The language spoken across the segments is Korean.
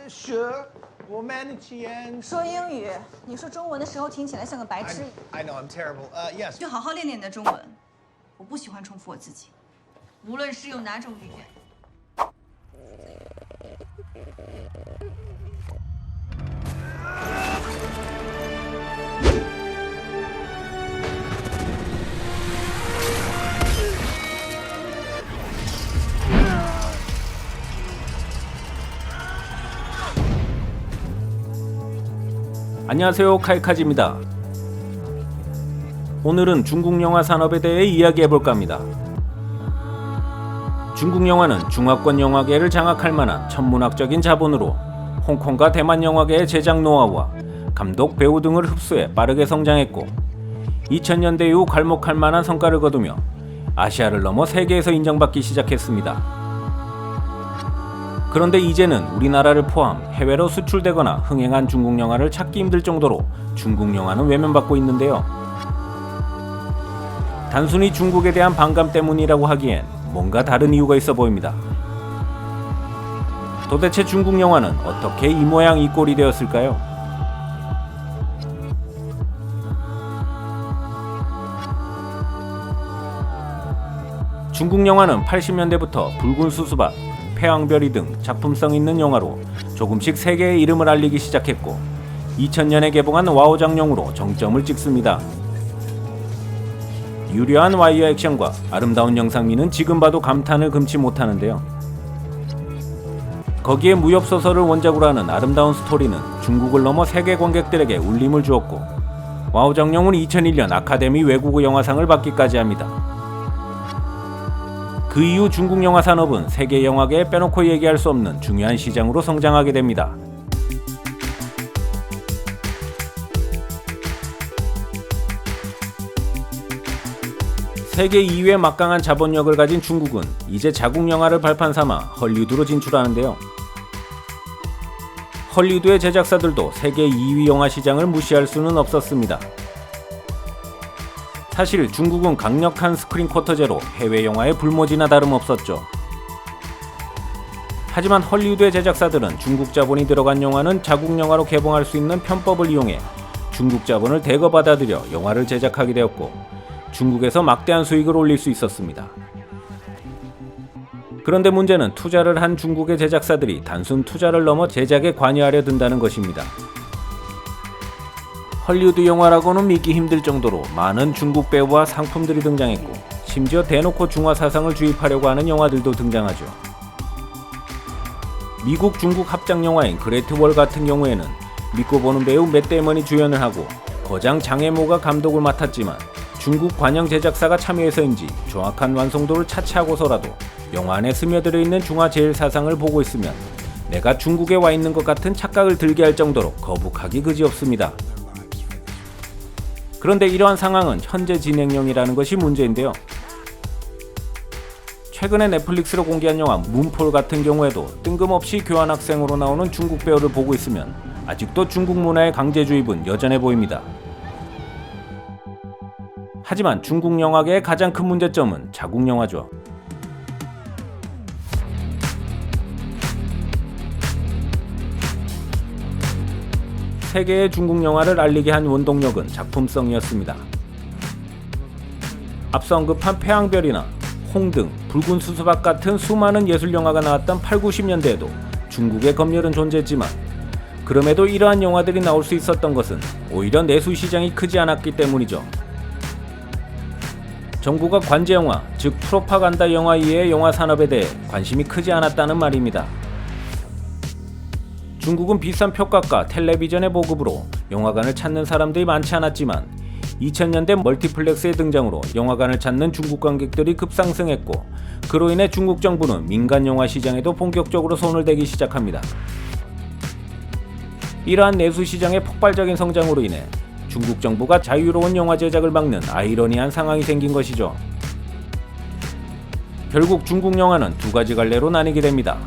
是，我们的钱。说英语，你说中文的时候听起来像个白痴。 I know I'm terrible. Yes. 就好好练练你的中文。我不喜欢重复我自己，无论是用哪种语言。 안녕하세요, 카이카지입니다. 오늘은 중국 영화 산업에 대해 이야기해볼까 합니다. 중국 영화는 중화권 영화계를 장악할 만한 천문학적인 자본으로 홍콩과 대만 영화계의 제작 노하우와 감독, 배우 등을 흡수해 빠르게 성장했고 2000년대 이후 괄목할 만한 성과를 거두며 아시아를 넘어 세계에서 인정받기 시작했습니다. 그런데 이제는 우리나라를 포함 해외로 수출되거나 흥행한 중국 영화를 찾기 힘들 정도로 중국 영화는 외면받고 있는데요. 단순히 중국에 대한 반감 때문이라고 하기엔 뭔가 다른 이유가 있어 보입니다. 도대체 중국 영화는 어떻게 이 모양 이 꼴이 되었을까요? 중국 영화는 80년대부터 붉은 수수밭, 패왕별이 등 작품성 있는 영화로 조금씩 세계의 이름을 알리기 시작했고 2000년에 개봉한 와우장룡으로 정점을 찍습니다. 유려한 와이어 액션과 아름다운 영상미는 지금 봐도 감탄을 금치 못하는데요. 거기에 무협소설을 원작으로 하는 아름다운 스토리는 중국을 넘어 세계 관객들에게 울림을 주었고 와우장룡은 2001년 아카데미 외국어 영화상을 받기까지 합니다. 그 이후 중국 영화 산업은 세계 영화계에 빼놓고 얘기할 수 없는 중요한 시장으로 성장하게 됩니다. 세계 2위의 막강한 자본력을 가진 중국은 이제 자국 영화를 발판 삼아 헐리우드로 진출하는데요. 헐리우드의 제작사들도 세계 2위 영화 시장을 무시할 수는 없었습니다. 사실 중국은 강력한 스크린 쿼터제로 해외 영화의 불모지나 다름없었죠. 하지만 헐리우드의 제작사들은 중국 자본이 들어간 영화는 자국 영화로 개봉할 수 있는 편법을 이용해 중국 자본을 대거 받아들여 영화를 제작하게 되었고 중국에서 막대한 수익을 올릴 수 있었습니다. 그런데 문제는 투자를 한 중국의 제작사들이 단순 투자를 넘어 제작에 관여하려 든다는 것입니다. 헐리우드 영화라고는 믿기 힘들 정도로 많은 중국 배우와 상품들이 등장했고 심지어 대놓고 중화 사상을 주입하려고 하는 영화들도 등장하죠. 미국 중국 합작 영화인 그레이트 월 같은 경우에는 믿고 보는 배우 맷 데이먼이 주연을 하고 거장 장혜모가 감독을 맡았지만 중국 관영 제작사가 참여해서인지 정확한 완성도를 차치하고서라도 영화 안에 스며들어 있는 중화 제일 사상을 보고 있으면 내가 중국에 와 있는 것 같은 착각을 들게 할 정도로 거북하기 그지없습니다. 그런데 이러한 상황은 현재 진행형이라는 것이 문제인데요. 최근에 넷플릭스로 공개한 영화 문폴 같은 경우에도 뜬금없이 교환학생으로 나오는 중국 배우를 보고 있으면 아직도 중국 문화의 강제주입은 여전해 보입니다. 하지만 중국 영화계의 가장 큰 문제점은 자국 영화죠. 세계의 중국 영화를 알리게 한 원동력은 작품성이었습니다. 앞서 언급한 패왕별이나 홍등, 붉은 수수밭 같은 수많은 예술 영화가 나왔던 8, 90년대에도 중국의 검열은 존재했지만 그럼에도 이러한 영화들이 나올 수 있었던 것은 오히려 내수 시장이 크지 않았기 때문이죠. 정부가 관제 영화, 즉 프로파간다 영화 이외의 영화 산업에 대해 관심이 크지 않았다는 말입니다. 중국은 비싼 표값과 텔레비전의 보급으로 영화관을 찾는 사람들이 많지 않았지만 2000년대 멀티플렉스의 등장으로 영화관을 찾는 중국 관객들이 급상승했고 그로 인해 중국 정부는 민간 영화 시장에도 본격적으로 손을 대기 시작합니다. 이러한 내수 시장의 폭발적인 성장으로 인해 중국 정부가 자유로운 영화 제작을 막는 아이러니한 상황이 생긴 것이죠. 결국 중국 영화는 두 가지 갈래로 나뉘게 됩니다.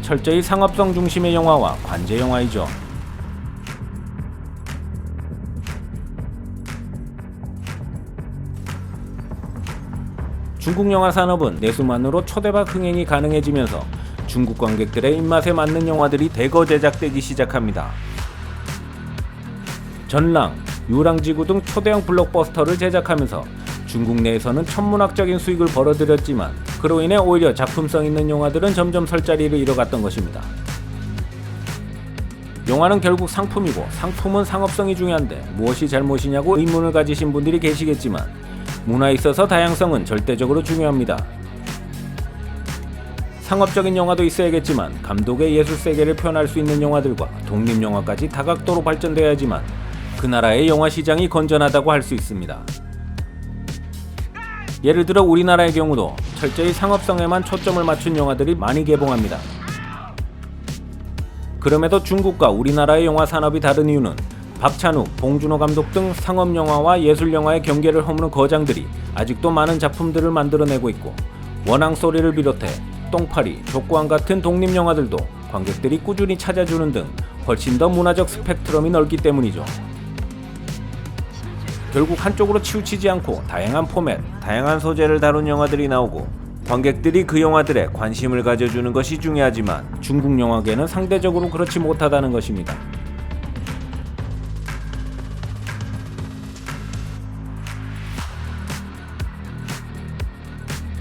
철저히 상업성 중심의 영화와 관제 영화이죠. 중국 영화 산업은 내수만으로 초대박 흥행이 가능해지면서 중국 관객들의 입맛에 맞는 영화들이 대거 제작되기 시작합니다. 전랑, 유랑지구 등 초대형 블록버스터를 제작하면서 중국 내에서는 천문학적인 수익을 벌어들였지만 그로 인해 오히려 작품성 있는 영화들은 점점 설 자리를 잃어갔던 것입니다. 영화는 결국 상품이고 상품은 상업성이 중요한데 무엇이 잘못이냐고 의문을 가지신 분들이 계시겠지만 문화에 있어서 다양성은 절대적으로 중요합니다. 상업적인 영화도 있어야겠지만 감독의 예술 세계를 표현할 수 있는 영화들과 독립영화까지 다각도로 발전되어야지만 그 나라의 영화 시장이 건전하다고 할 수 있습니다. 예를 들어 우리나라의 경우도 철저히 상업성에만 초점을 맞춘 영화들이 많이 개봉합니다. 그럼에도 중국과 우리나라의 영화 산업이 다른 이유는 박찬욱, 봉준호 감독 등 상업영화와 예술영화의 경계를 허무는 거장들이 아직도 많은 작품들을 만들어내고 있고 원앙소리를 비롯해 똥파리, 족구왕 같은 독립영화들도 관객들이 꾸준히 찾아주는 등 훨씬 더 문화적 스펙트럼이 넓기 때문이죠. 결국 한쪽으로 치우치지 않고 다양한 포맷, 다양한 소재를 다룬 영화들이 나오고 관객들이 그 영화들에 관심을 가져주는 것이 중요하지만 중국 영화계는 상대적으로 그렇지 못하다는 것입니다.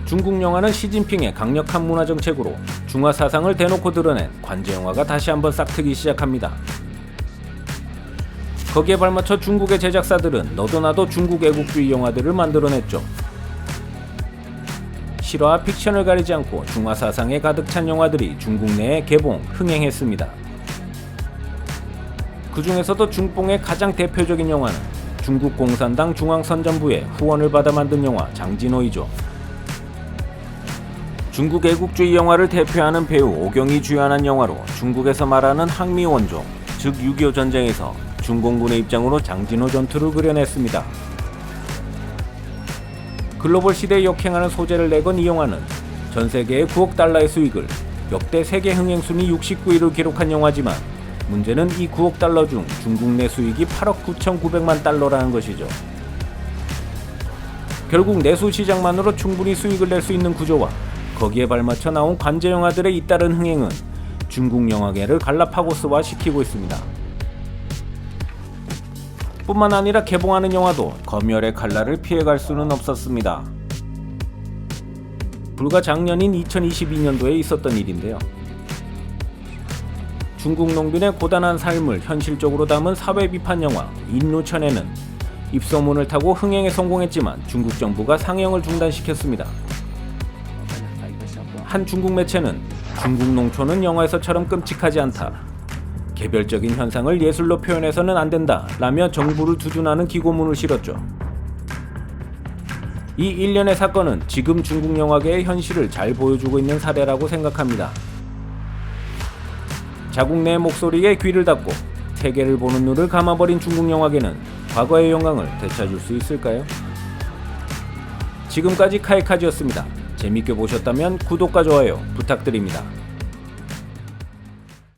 중국 영화는 시진핑의 강력한 문화 정책으로 중화 사상을 대놓고 드러낸 관제 영화가 다시 한번 싹트기 시작합니다. 거기에 발맞춰 중국의 제작사들은 너도 나도 중국 애국주의 영화들을 만들어냈죠. 실화와 픽션을 가리지 않고 중화 사상에 가득 찬 영화들이 중국 내에 개봉, 흥행했습니다. 그 중에서도 중뽕의 가장 대표적인 영화는 중국 공산당 중앙선전부의 후원을 받아 만든 영화 장진호이죠. 중국 애국주의 영화를 대표하는 배우 오경이 주연한 영화로 중국에서 말하는 항미 원조, 즉 6.25 전쟁에서 중공군의 입장으로 장진호 전투를 그려냈습니다. 글로벌 시대에 역행하는 소재를 내건 이 영화는 전 세계의 9억 달러의 수익을 역대 세계 흥행 순위 69위로 기록한 영화지만 문제는 이 9억 달러 중 중국 내 수익이 8억 9,900만 달러라는 것이죠. 결국 내수 시장만으로 충분히 수익을 낼 수 있는 구조와 거기에 발맞춰 나온 관제 영화들의 잇따른 흥행은 중국 영화계를 갈라파고스화 시키고 있습니다. 뿐만 아니라 개봉하는 영화도 검열의 칼날을 피해갈 수는 없었습니다. 불과 작년인 2022년도에 있었던 일인데요. 중국 농민의 고단한 삶을 현실적으로 담은 사회 비판 영화 인루천에는 입소문을 타고 흥행에 성공했지만 중국 정부가 상영을 중단시켰습니다. 한 중국 매체는 중국 농촌은 영화에서처럼 끔찍하지 않다. 개별적인 현상을 예술로 표현해서는 안 된다 라며 정부를 두둔하는 기고문을 실었죠. 이 일련의 사건은 지금 중국 영화계의 현실을 잘 보여주고 있는 사례라고 생각합니다. 자국 내 목소리에 귀를 닫고 세계를 보는 눈을 감아버린 중국 영화계는 과거의 영광을 되찾을 수 있을까요? 지금까지 카이카즈였습니다. 재밌게 보셨다면 구독과 좋아요 부탁드립니다.